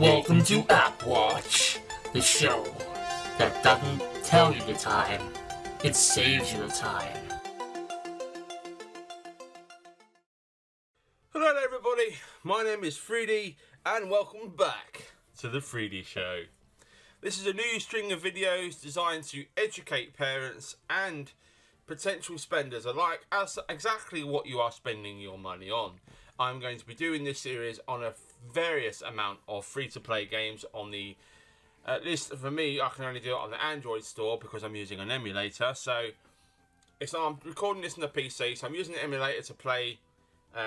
Welcome to App Watch, the show that doesn't tell you the time, it saves you the time. Hello everybody, my name is 3D and welcome back to the 3D Show. This is a new string of videos designed to educate parents and potential spenders alike as exactly what you are spending your money on. I'm going to be doing this series on a various amount of free-to-play games on the, at least for me, I can only do it on the Android store because I'm using an emulator. So I'm recording this on the PC, so I'm using the emulator to play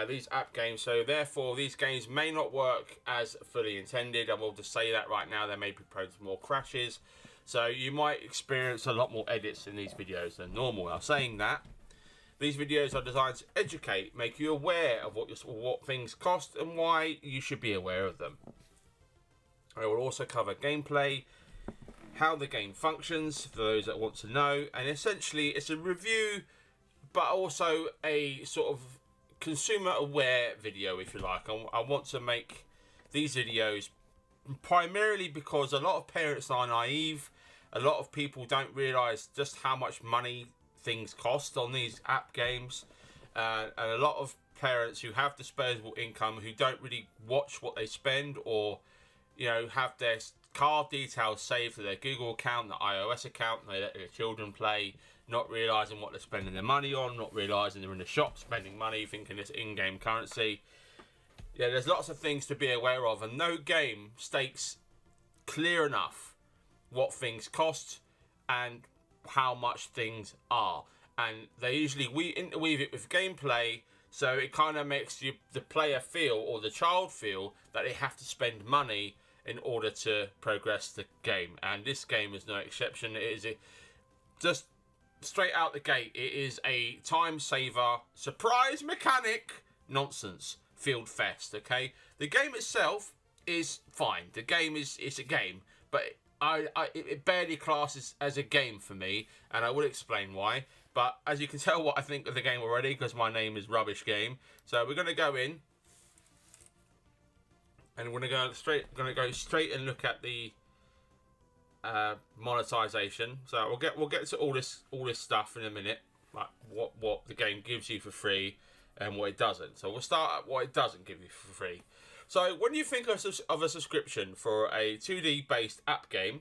these app games. So therefore, these games may not work as fully intended. I will just say that right now. There may be prone to more crashes. So you might experience a lot more edits in these videos than normal. Now, saying that, these videos are designed to educate, make you aware of what things cost and why you should be aware of them. I will also cover gameplay, how the game functions for those that want to know, and essentially it's a review but also a sort of consumer aware video, if you like. I want to make these videos primarily because a lot of parents are naive. A lot of people don't realise just how much money things cost on these app games, and a lot of parents who have disposable income who don't really watch what they spend, or have their card details saved to their Google account, their iOS account, and they let their children play, not realising what they're spending their money on, not realising they're in the shop spending money, thinking it's in-game currency. Yeah, there's lots of things to be aware of, and no game states clear enough what things cost and how much things are, and they usually interweave it with gameplay, so it kind of makes the player feel, or the child feel, that they have to spend money in order to progress the game. And this game is no exception. It is just straight out the gate, it is a time saver, surprise mechanic nonsense field fest. Okay, the game itself is fine. The game it's a game, but it barely classes as a game for me, and I will explain why. But as you can tell what I think of the game already, because my name is Rubbish Game. So we're going to go in, and we're going to go straight and look at the monetization. So we'll get to all this stuff in a minute, like what the game gives you for free and what it doesn't. So we'll start at what it doesn't give you for free. So when you think of a subscription for a 2D based app game,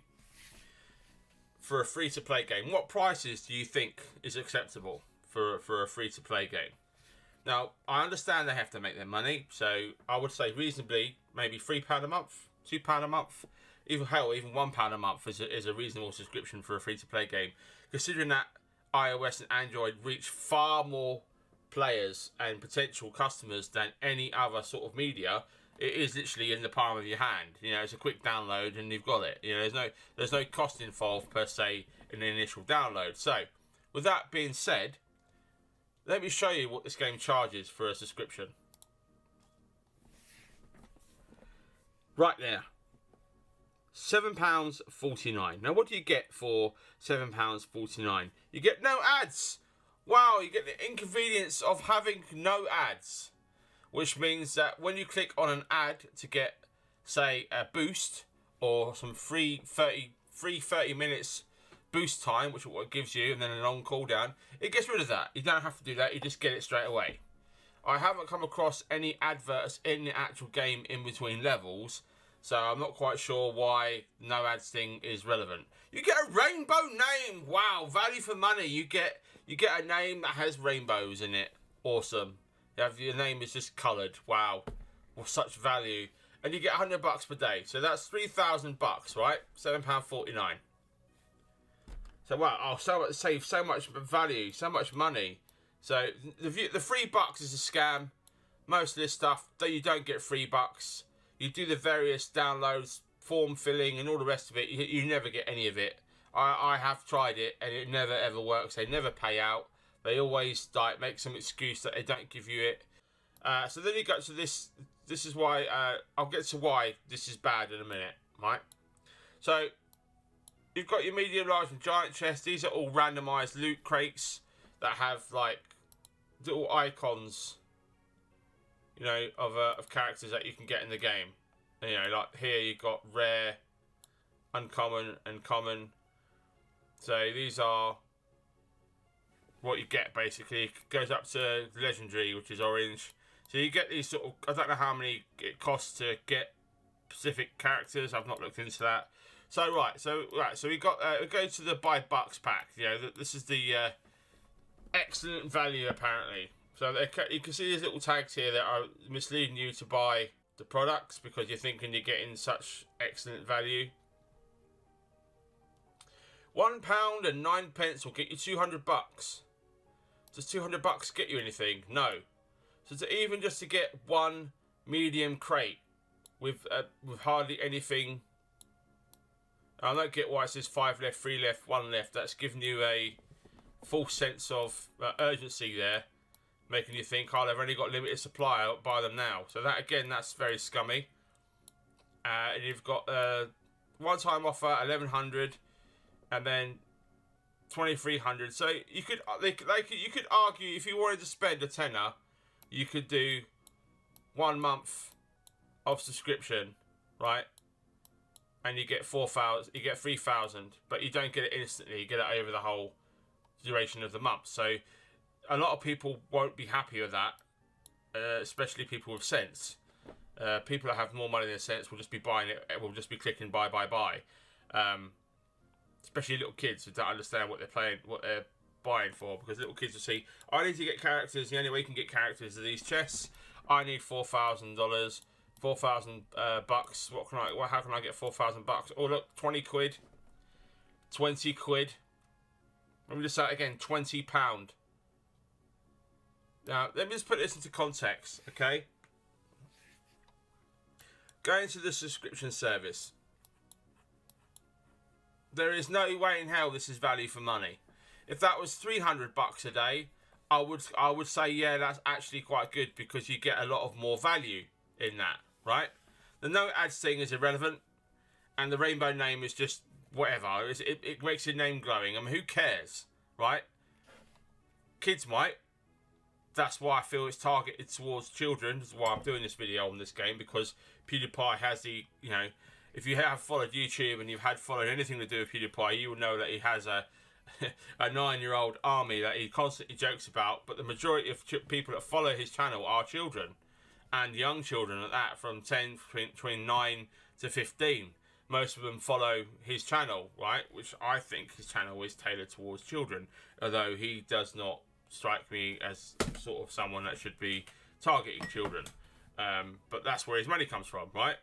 for a free to play game, what prices do you think is acceptable for a free to play game? Now, I understand they have to make their money, so I would say reasonably maybe £3 a month, £2 a month, even £1 a month is a reasonable subscription for a free to play game, considering that iOS and Android reach far more players and potential customers than any other sort of media. It is literally in the palm of your hand. It's a quick download and you've got it. There's no cost involved per se in the initial download. So, with that being said, let me show you what this game charges for a subscription. Right there. £7.49. Now, what do you get for £7.49? You get no ads. Wow, you get the inconvenience of having no ads, which means that when you click on an ad to get, say, a boost or some free 30 minutes boost time, which is what it gives you, and then a long cooldown, it gets rid of that. You don't have to do that. You just get it straight away. I haven't come across any adverts in the actual game in between levels, so I'm not quite sure why no ads thing is relevant. You get a rainbow name. Wow, value for money. You get a name that has rainbows in it. Awesome. Your name is just coloured. Wow, well, such value, and you get $100 per day. So that's $3,000, right? £7.49. So wow, save so much value, so much money. So the $3 is a scam. Most of this stuff that you don't get $3. You do the various downloads, form filling, and all the rest of it. You never get any of it. I have tried it, and it never ever works. They never pay out. They always make some excuse that they don't give you it. So then you go to this. This is why I'll get to why this is bad in a minute, right? So you've got your medium, large, and giant chests. These are all randomized loot crates that have like little icons, of characters that you can get in the game. You know, like here you've got rare, uncommon, and common. So these are what you get basically. It goes up to legendary, which is orange. So you get these sort of, I don't know how many it costs to get specific characters. I've not looked into that. So so we got we go to the buy bucks pack. You know, this is the excellent value apparently. So you can see these little tags here that are misleading you to buy the products because you're thinking you're getting such excellent value. £1.09 will get you 200 bucks. Does 200 bucks get you anything? No. So even just to get one medium crate with hardly anything, I don't get why it says 5 left, 3 left, 1 left. That's giving you a false sense of urgency there, making you think, oh, they've only got limited supply, I'll buy them now. So that again, that's very scummy. And you've got one-time offer 1100, and then 2300. So you could you could argue if you wanted to spend a tenner, you could do 1 month of subscription, right? And you get 4,000, you get 3,000, but you don't get it instantly. You get it over the whole duration of the month. So a lot of people won't be happy with that, especially people with sense. People that have more money than sense will just be buying it. Will just be clicking buy. Especially little kids who don't understand what they're buying for, because little kids will see, I need to get characters. The only way you can get characters are these chests. I need $4,000. 4,000 bucks. How can I get 4,000 bucks? Oh look, 20 quid, 20 quid. Let me just say it again, £20. Now let me just put this into context, okay? Going to the subscription service, there is no way in hell this is value for money. If that was 300 bucks a day, I would say yeah, that's actually quite good because you get a lot of more value in that. Right? The no ads thing is irrelevant, and the rainbow name is just whatever. It makes your name glowing. I mean, who cares, right? Kids might. That's why I feel it's targeted towards children. That's why I'm doing this video on this game, because Pewdiepie has the, you know, if you have followed YouTube and you've had followed anything to do with Pewdiepie, you will know that he has a 9-year-old army that he constantly jokes about. But the majority of people that follow his channel are children. And young children at that, from 10, between 9 to 15. Most of them follow his channel, right? Which I think his channel is tailored towards children. Although he does not strike me as sort of someone that should be targeting children. But that's where his money comes from, right?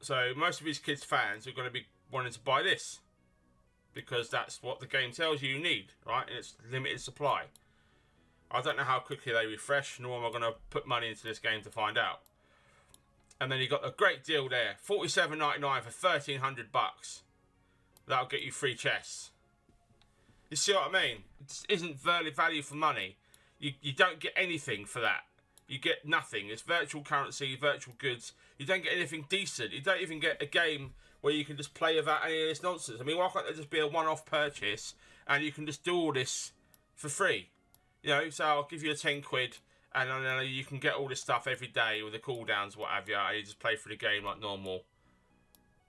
So most of his kids' fans are going to be wanting to buy this, because that's what the game tells you need, right? And it's limited supply. I don't know how quickly they refresh, nor am I going to put money into this game to find out. And then you got a great deal there, $47.99 for 1,300 bucks. That'll get you 3 chests. You see what I mean? It isn't value for money. You don't get anything for that. You get nothing. It's virtual currency, virtual goods. You don't get anything decent. You don't even get a game where you can just play without any of this nonsense. I mean, why can't there just be a one-off purchase and you can just do all this for free? You know, so I'll give you a 10 quid and then you can get all this stuff every day with the cooldowns, what have you, and you just play through the game like normal.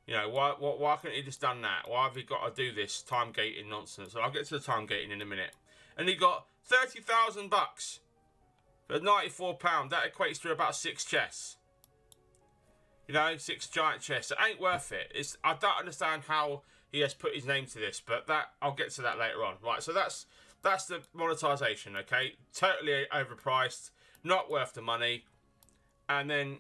You know, why couldn't he just done that? Why have he got to do this time gating nonsense? I'll get to the time gating in a minute. And he got 30,000 bucks for £94. That equates to about 6 chests. You know, 6 giant chests. It ain't worth it. I don't understand how he has put his name to this, but that I'll get to that later on. Right, so that's the monetization, okay? Totally overpriced, not worth the money. And then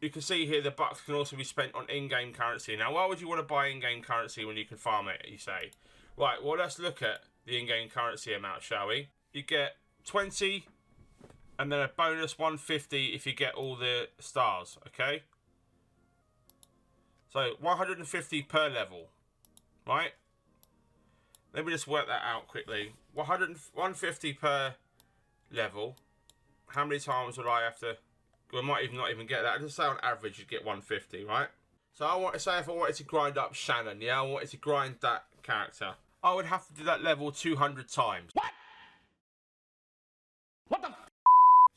you can see here the bucks can also be spent on in-game currency. Now, why would you want to buy in-game currency when you can farm it, you say? Right, well, let's look at the in-game currency amount, shall we? You get 20, and then a bonus 150 if you get all the stars, okay? So, 150 per level, right? Let me just work that out quickly. 150 per level. How many times would I have to... I might not even get that. Just say on average you'd get 150, right? So I want to say if I wanted to grind up Shannon, yeah? I wanted to grind that character. I would have to do that level 200 times. What? What the f***?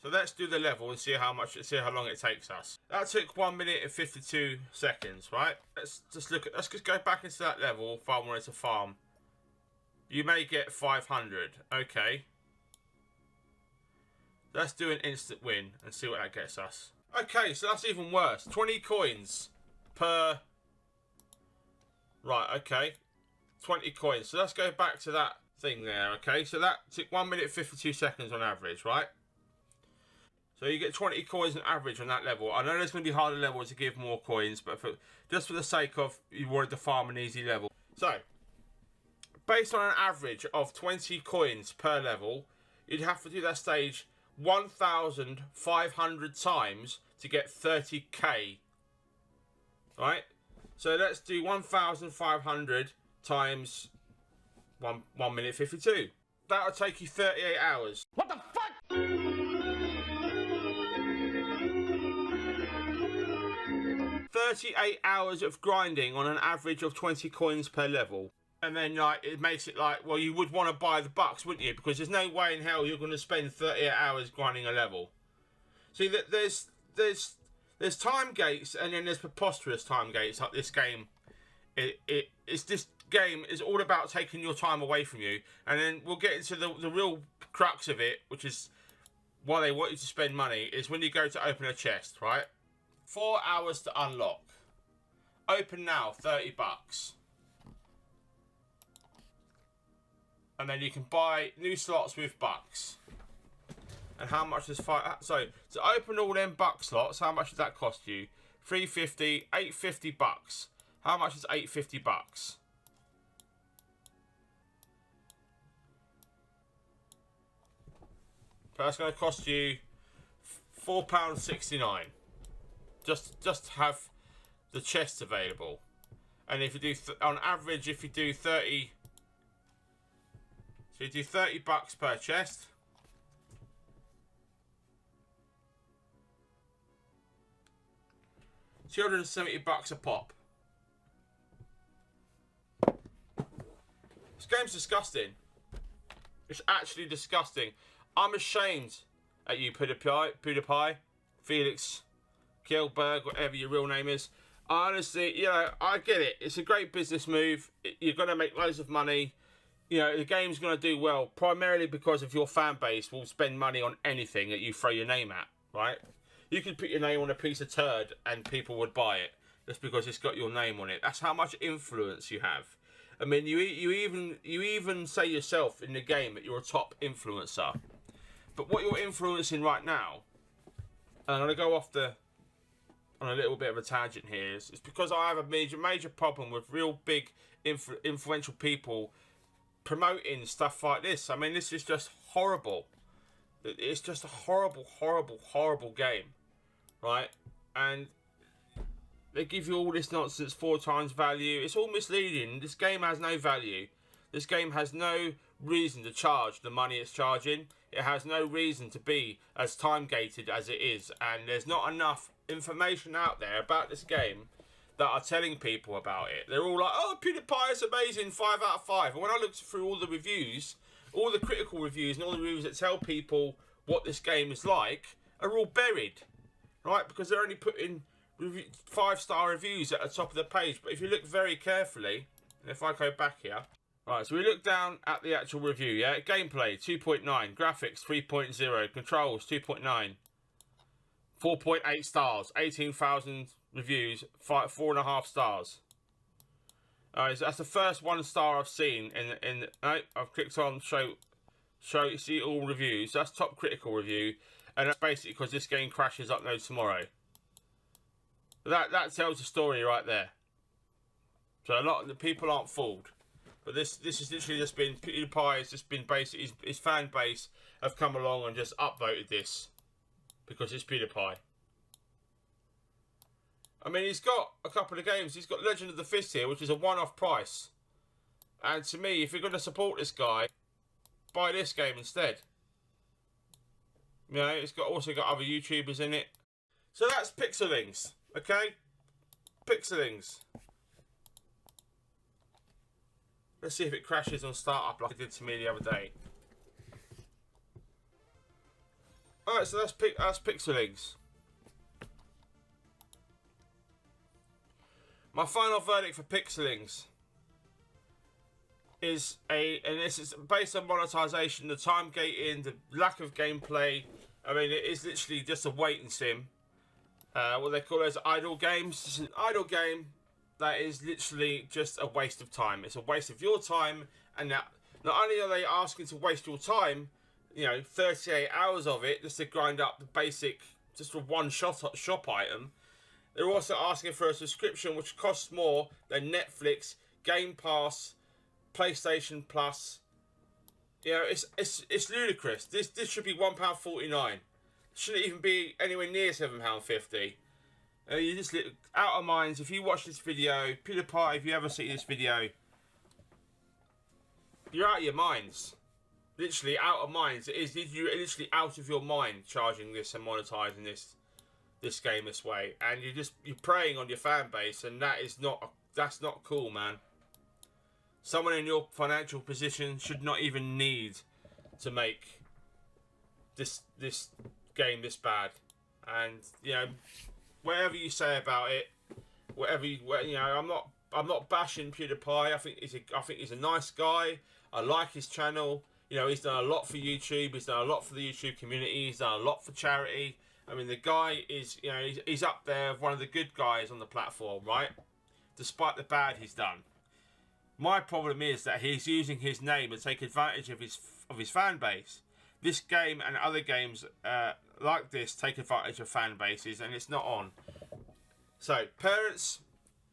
So let's do the level and see how long it takes us. That took 1 minute and 52 seconds, right? Let's just go back into that level if I wanted to farm. You may get 500. Okay. Let's do an instant win and see what that gets us. Okay, so that's even worse. 20 coins per... Right, okay. 20 coins. So let's go back to that thing there, okay? So that took 1 minute 52 seconds on average, right? So you get 20 coins on average on that level. I know there's going to be harder levels to give more coins, but just for the sake of you wanted to farm an easy level. So, based on an average of 20 coins per level, you'd have to do that stage 1,500 times to get 30k. Right? So let's do 1,500 times 1 minute 52. That'll take you 38 hours. What the fuck? 38 hours of grinding on an average of 20 coins per level. And then like it makes it like, well, you would want to buy the bucks, wouldn't you? Because there's no way in hell you're going to spend 38 hours grinding a level. See, that there's time gates, and then there's preposterous time gates. Like this game, this game is all about taking your time away from you. And then we'll get into the real crux of it, which is why they want you to spend money, is when you go to open a chest, right? 4 hours to unlock. Open now, 30 bucks. And then you can buy new slots with bucks. And how much is so to open all them buck slots, how much does that cost you? 350, 850 bucks. How much is 850 bucks? So that's going to cost you £4.69. Just to have the chests available. And if you do on average, if you do 30, so you do 30 bucks per chest. $270 a pop. This game's disgusting. It's actually disgusting. I'm ashamed at you, Pewdiepie, Felix, Kjellberg, whatever your real name is. Honestly, you know, I get it. It's a great business move. You're going to make loads of money. You know, the game's going to do well, primarily because of your fan base will spend money on anything that you throw your name at, right? You could put your name on a piece of turd and people would buy it just because it's got your name on it. That's how much influence you have. I mean, you even say yourself in the game that you're a top influencer. But what you're influencing right now, and I'm going to go off on a little bit of a tangent here, is because I have a major problem with real big influential people promoting stuff like this. I mean, this is just horrible. It's just a horrible game, right? And they give you all this nonsense, 4 times value. It's all misleading. This game has no value. This game has no reason to charge the money it's charging. It has no reason to be as time gated as it is, and there's not enough information out there about this game that are telling people about it. They're all like, oh, Pewdiepie is amazing, 5 out of 5. And when I looked through all the reviews, all the critical reviews and all the reviews that tell people what this game is like are all buried, right? Because they're only putting 5-star reviews at the top of the page. But if you look very carefully, and if I go back here, right, so we look down at the actual review, yeah? Gameplay, 2.9. Graphics, 3.0. Controls, 2.9. 4.8 stars. 18,000 reviews. 4.5 stars. Alright, so that's the first 1 star I've seen right, I've clicked on show see all reviews. That's top critical review, and that's basically because this game crashes upload tomorrow. That tells the story right there. So a lot of the people aren't fooled. But this has literally just been Pewdiepie has just been basically his fan base have come along and just upvoted this because it's Pewdiepie. I mean, he's got a couple of games. He's got Legend of the Fist here, which is a one-off price. And to me, if you're going to support this guy, buy this game instead. You know, it's also got other YouTubers in it. So that's Pixelings, okay? Pixelings. Let's see if it crashes on startup like it did to me the other day. Alright, so that's Pixelings. My final verdict for Pixelings is and this is based on monetization, the time gating, the lack of gameplay. I mean, it is literally just a waiting sim. What they call those idle games. It's an idle game that is literally just a waste of time. It's a waste of your time, and that not only are they asking to waste your time, 38 hours of it just to grind up the basic, just for one shop item. They're also asking for a subscription which costs more than Netflix, Game Pass, PlayStation Plus. It's ludicrous. This should be £1.49. Shouldn't even be anywhere near £7.50. You just Outerminds. If you watch this video, Pewdiepie, if you ever see this video, you're out of your minds. Literally out of minds. You're literally out of your mind charging this and monetizing this game this way, and you're preying on your fan base, and that's not cool, man. Someone in your financial position should not even need to make this game this bad. And whatever you say about it, I'm not bashing Pewdiepie. I think he's a nice guy. I like his channel. He's done a lot for YouTube. He's done a lot for the YouTube community. He's done a lot for charity. I mean, the guy is, he's up there with one of the good guys on the platform, right? Despite the bad he's done. My problem is that he's using his name to take advantage of his fan base. This game and other games like this take advantage of fan bases, and it's not on. So, parents,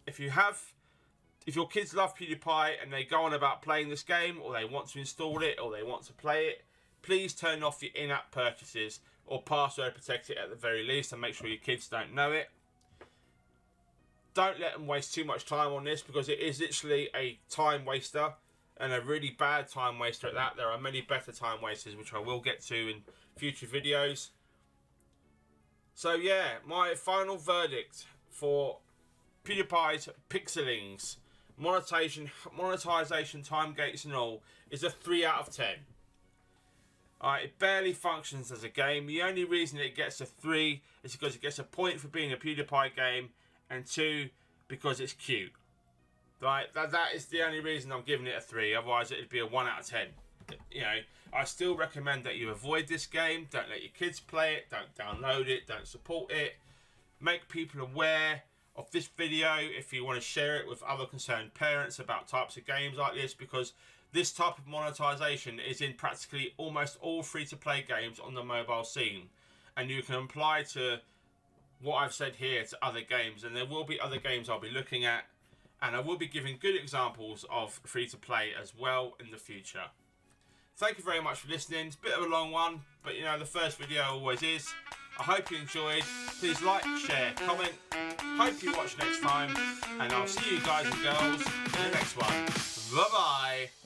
if your kids love Pewdiepie and they go on about playing this game, or they want to install it, or they want to play it, please turn off your in-app purchases, or password protect it at the very least, and make sure your kids don't know it. Don't let them waste too much time on this, because it is literally a time waster, and a really bad time waster at that. There are many better time wasters, which I will get to in future videos. So yeah, my final verdict for Pewdiepie's Pixelings, monetization, time gates and all, is a 3 out of 10. Alright, it barely functions as a game. The only reason it gets a 3 is because it gets a point for being a Pewdiepie game, and 2, because it's cute. Right, that is the only reason I'm giving it a 3. Otherwise, it'd be a 1 out of 10. I still recommend that you avoid this game. Don't let your kids play it. Don't download it. Don't support it. Make people aware of this video if you want to share it with other concerned parents about types of games like this, because this type of monetization is in practically almost all free-to-play games on the mobile scene, and you can apply to what I've said here to other games, and there will be other games I'll be looking at, and I will be giving good examples of free-to-play as well in the future. Thank you very much for listening. It's a bit of a long one, but the first video always is. I hope you enjoyed. Please like, share, comment. Hope you watch next time, and I'll see you guys and girls in the next one. Bye-bye.